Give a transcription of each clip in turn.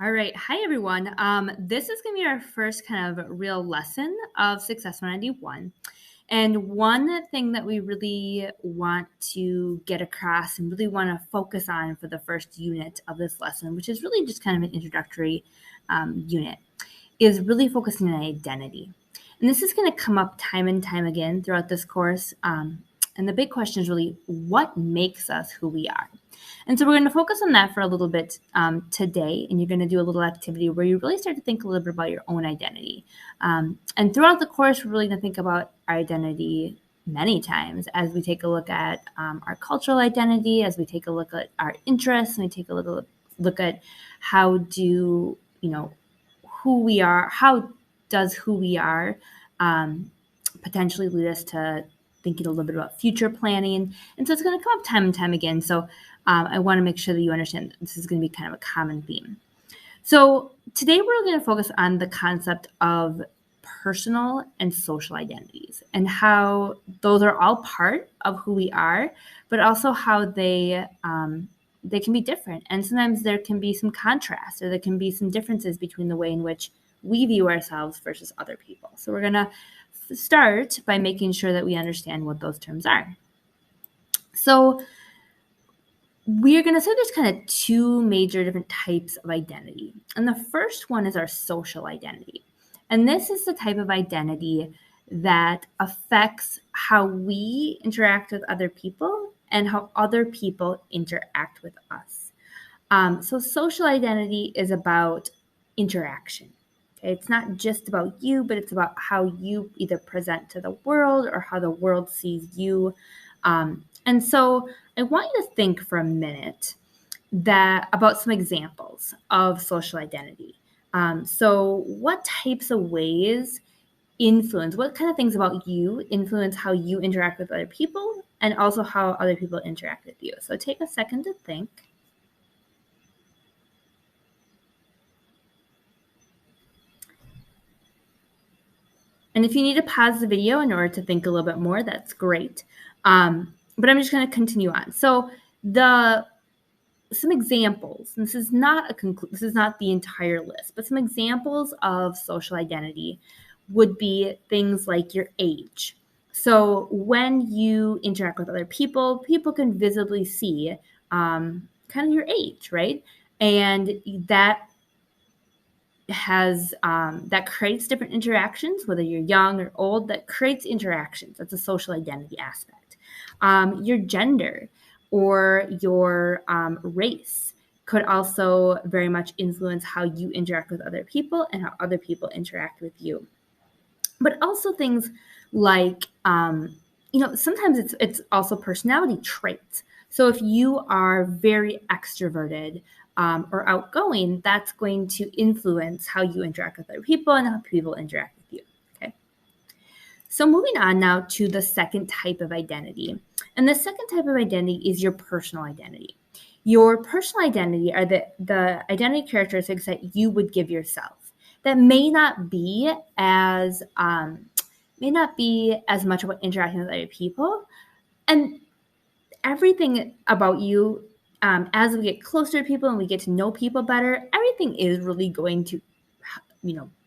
All right. Hi, everyone. This is going to be our first kind of real lesson of Success 191. And one thing that we really want to get across and really want to focus on for the first unit of this lesson, which is really just kind of an introductory unit, is really focusing on identity. And this is going to come up time and time again throughout this course. And the big question is really what makes us who we are? And so we're going to focus on that for a little bit today. And you're going to do a little activity where you really start to think a little bit about your own identity. And throughout the course, we're really going to think about our identity many times as we take a look at our cultural identity, as we take a look at our interests, and we take a little look at how do, who we are, how does who we are potentially lead us to thinking a little bit about future planning. And so it's going to come up time and time again. So I want to make sure that you understand that this is going to be kind of a common theme. So today we're going to focus on the concept of personal and social identities and how those are all part of who we are, but also how they can be different. And sometimes there can be some contrast or there can be some differences between the way in which we view ourselves versus other people. So we're going to start by making sure that we understand what those terms are. So we're going to say there's kind of two major different types of identity. And the first one is our social identity. And this is the type of identity that affects how we interact with other people and how other people interact with us. So social identity is about interaction. Okay? It's not just about you, but it's about how you either present to the world or how the world sees you. And so I want you to think for a minute about some examples of social identity. So what types of ways what kind of things about you influence how you interact with other people and also how other people interact with you? So take a second to think. And if you need to pause the video in order to think a little bit more, that's great. But I'm just going to continue on. So some examples, and this is not the entire list, but some examples of social identity would be things like your age. So when you interact with other people, people can visibly see kind of your age, right? And that creates different interactions, whether you're young or old, that creates interactions. That's a social identity aspect. Your gender or your race could also very much influence how you interact with other people and how other people interact with you. But also things like, sometimes it's also personality traits. So if you are very extroverted or outgoing, that's going to influence how you interact with other people and how people interact with you. Okay. So moving on now to the second type of identity. And the second type of identity is your personal identity. Your personal identity are the identity characteristics that you would give yourself that may not be as much about interacting with other people. And everything about you, as we get closer to people and we get to know people better, everything is really going to,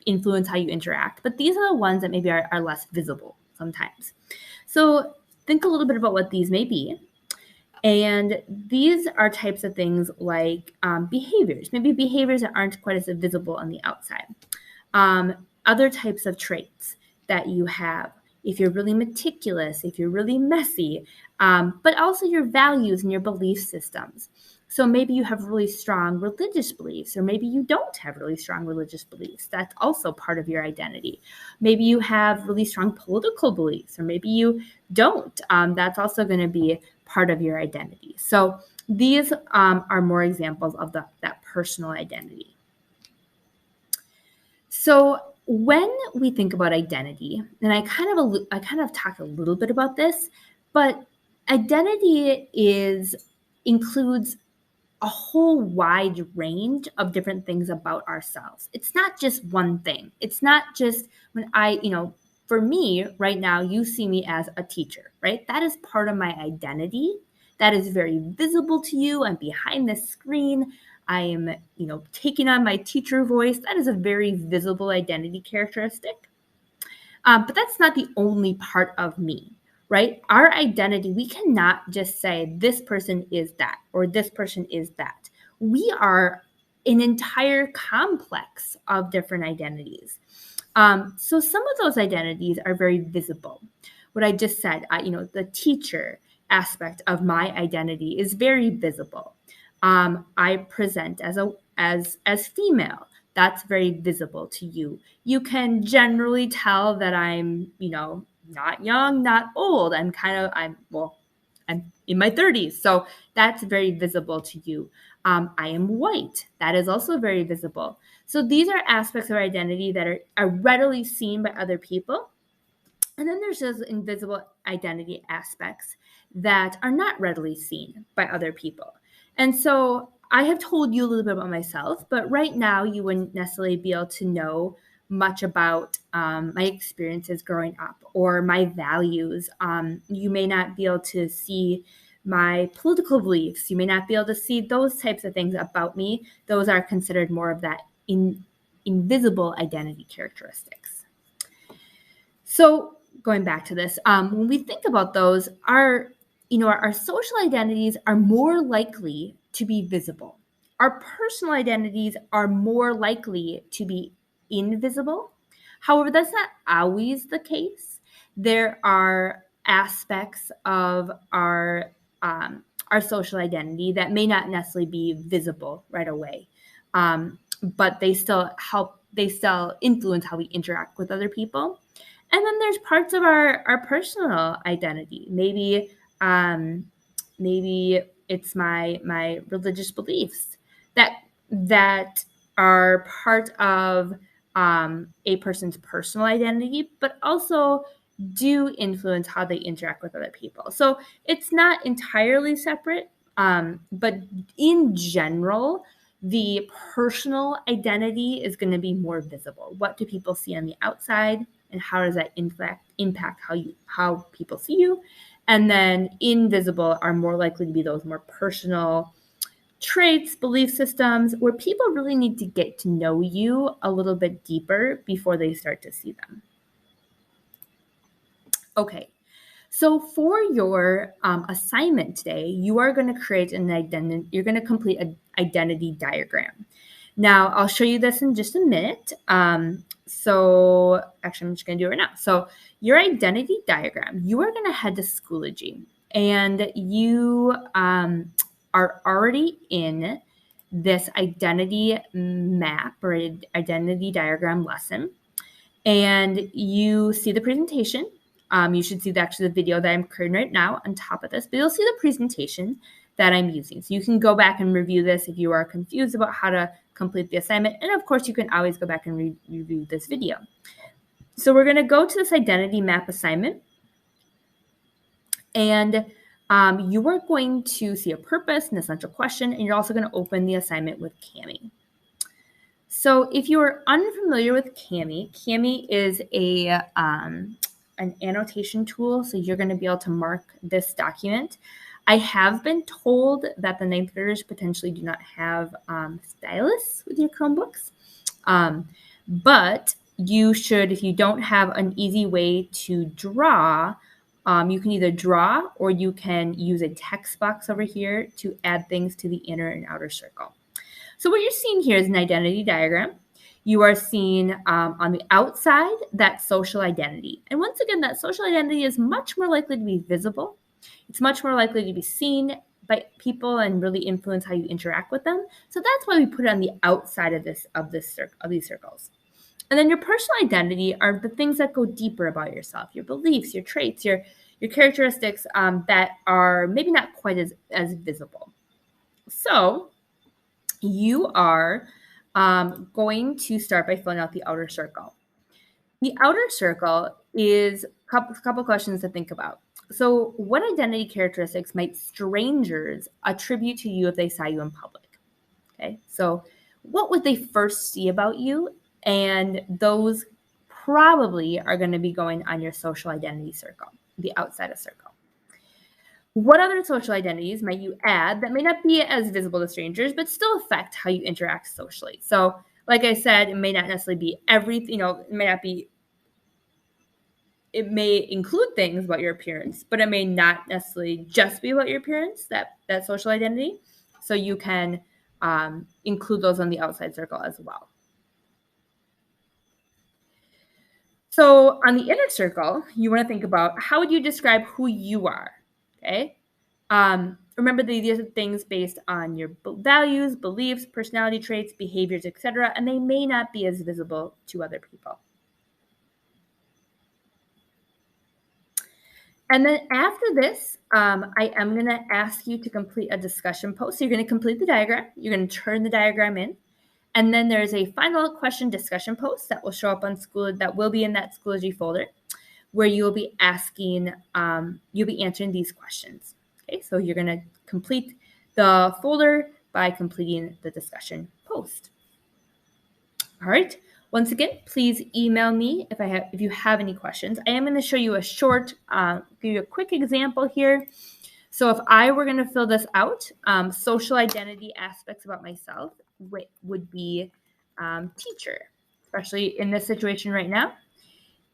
influence how you interact. But these are the ones that maybe are less visible sometimes. So think a little bit about what these may be. And these are types of things like behaviors, maybe behaviors that aren't quite as visible on the outside. Other types of traits that you have, if you're really meticulous, if you're really messy, but also your values and your belief systems. So maybe you have really strong religious beliefs, or maybe you don't have really strong religious beliefs. That's also part of your identity. Maybe you have really strong political beliefs, or maybe you don't. That's also going to be part of your identity. So these are more examples of that personal identity. So when we think about identity, and I kind of talked a little bit about this, but identity includes a whole wide range of different things about ourselves. It's not just one thing. It's not just for me right now, you see me as a teacher, right? That is part of my identity. That is very visible to you. I'm behind the screen. I am, taking on my teacher voice. That is a very visible identity characteristic. But that's not the only part of me, right? Our identity, we cannot just say this person is that or this person is that. We are an entire complex of different identities. So some of those identities are very visible. What I just said, the teacher aspect of my identity is very visible. I present as female. That's very visible to you. You can generally tell that I'm, not young, not old. I'm in my 30s. So that's very visible to you. I am white. That is also very visible. So these are aspects of our identity that are readily seen by other people. And then there's those invisible identity aspects that are not readily seen by other people. And so I have told you a little bit about myself, but right now you wouldn't necessarily be able to know much about my experiences growing up or my values. You may not be able to see my political beliefs. You may not be able to see those types of things about me. Those are considered more of that invisible identity characteristics. So going back to this, when we think about those, our social identities are more likely to be visible. Our personal identities are more likely to be invisible. However, that's not always the case. There are aspects of our social identity that may not necessarily be visible right away, but they still help. They still influence how we interact with other people. And then there's parts of our personal identity. Maybe it's my religious beliefs that are part of a person's personal identity, but also do influence how they interact with other people. So it's not entirely separate, but in general, the personal identity is going to be more visible. What do people see on the outside, and how does that impact how people see you? And then invisible are more likely to be those more personal traits, belief systems, where people really need to get to know you a little bit deeper before they start to see them. Okay, so for your assignment today, you are going to create an identity. You're going to complete an identity diagram. Now, I'll show you this in just a minute. So actually, I'm just going to do it right now. So your identity diagram, you are going to head to Schoology, and you are already in this identity map or identity diagram lesson, and you see the presentation. You should see actually the video that I'm creating right now on top of this, but you'll see the presentation that I'm using. So you can go back and review this if you are confused about how to complete the assignment. And of course, you can always go back and review this video. So we're going to go to this identity map assignment. And you are going to see a purpose, an essential question, and you're also going to open the assignment with Kami. So if you are unfamiliar with Kami, Kami is an annotation tool. So you're going to be able to mark this document. I have been told that the ninth graders potentially do not have stylus with your Chromebooks. But you should, if you don't have an easy way to draw, you can either draw or you can use a text box over here to add things to the inner and outer circle. So what you're seeing here is an identity diagram. You are seeing on the outside that social identity. And once again, that social identity is much more likely to be visible. It's much more likely to be seen by people and really influence how you interact with them. So that's why we put it on the outside of these circles. And then your personal identity are the things that go deeper about yourself, your beliefs, your traits, your characteristics that are maybe not quite as visible. So you are going to start by filling out the outer circle. The outer circle is a couple questions to think about. So what identity characteristics might strangers attribute to you if they saw you in public? Okay, so what would they first see about you? And those probably are going to be going on your social identity circle, the outside of circle. What other social identities might you add that may not be as visible to strangers, but still affect how you interact socially? So, like I said, it may not necessarily be everything, it may not be, it may include things about your appearance, but it may not necessarily just be about your appearance, that social identity. So you can include those on the outside circle as well. So on the inner circle, you want to think about how would you describe who you are, okay? Remember these are things based on your values, beliefs, personality traits, behaviors, etc., and they may not be as visible to other people. And then after this, I am going to ask you to complete a discussion post. So you're going to complete the diagram. You're going to turn the diagram in. And then there's a final question discussion post that will show up on School, that will be in that Schoology folder, where you'll be asking, you'll be answering these questions. Okay, so you're going to complete the folder by completing the discussion post. All right. Once again, please email me if you have any questions. I am going to show you a short, give you a quick example here. So if I were going to fill this out, social identity aspects about myself would be teacher, especially in this situation right now.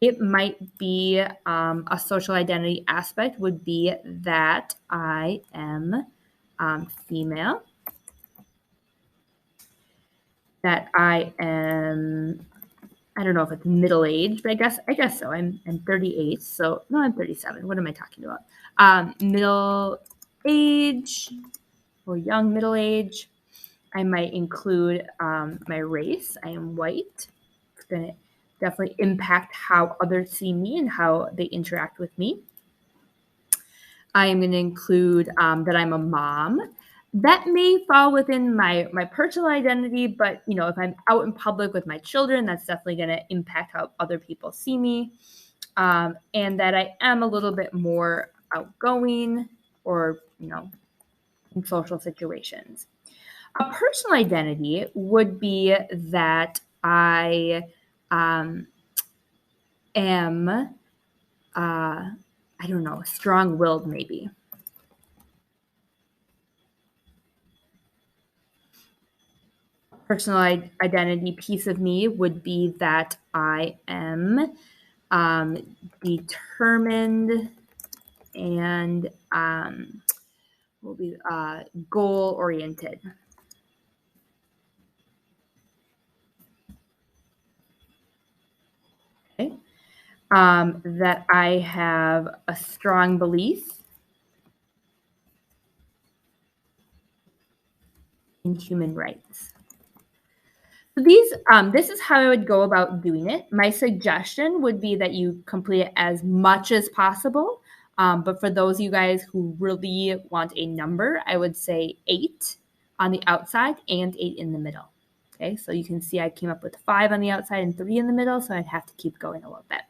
It might be a social identity aspect would be that I am female, that I am, I don't know if it's middle-aged, but I guess so. I'm 38, so no, I'm 37. What am I talking about? Middle age or young middle age. I might include my race. I am white. It's going to definitely impact how others see me and how they interact with me. I am going to include that I'm a mom. That may fall within my personal identity, but if I'm out in public with my children, that's definitely going to impact how other people see me. And that I am a little bit more outgoing or, in social situations. A personal identity would be that I am, I don't know, strong-willed maybe. Personal identity piece of me would be that I am determined and will be goal-oriented. Okay. That I have a strong belief in human rights. So this is how I would go about doing it. My suggestion would be that you complete it as much as possible. But for those of you guys who really want a number, I would say 8 on the outside and 8 in the middle. Okay, so you can see I came up with 5 on the outside and 3 in the middle, so I'd have to keep going a little bit.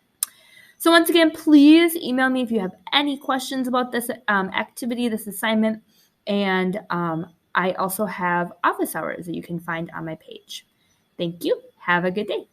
So once again, please email me if you have any questions about this activity, this assignment, and I also have office hours that you can find on my page. Thank you. Have a good day.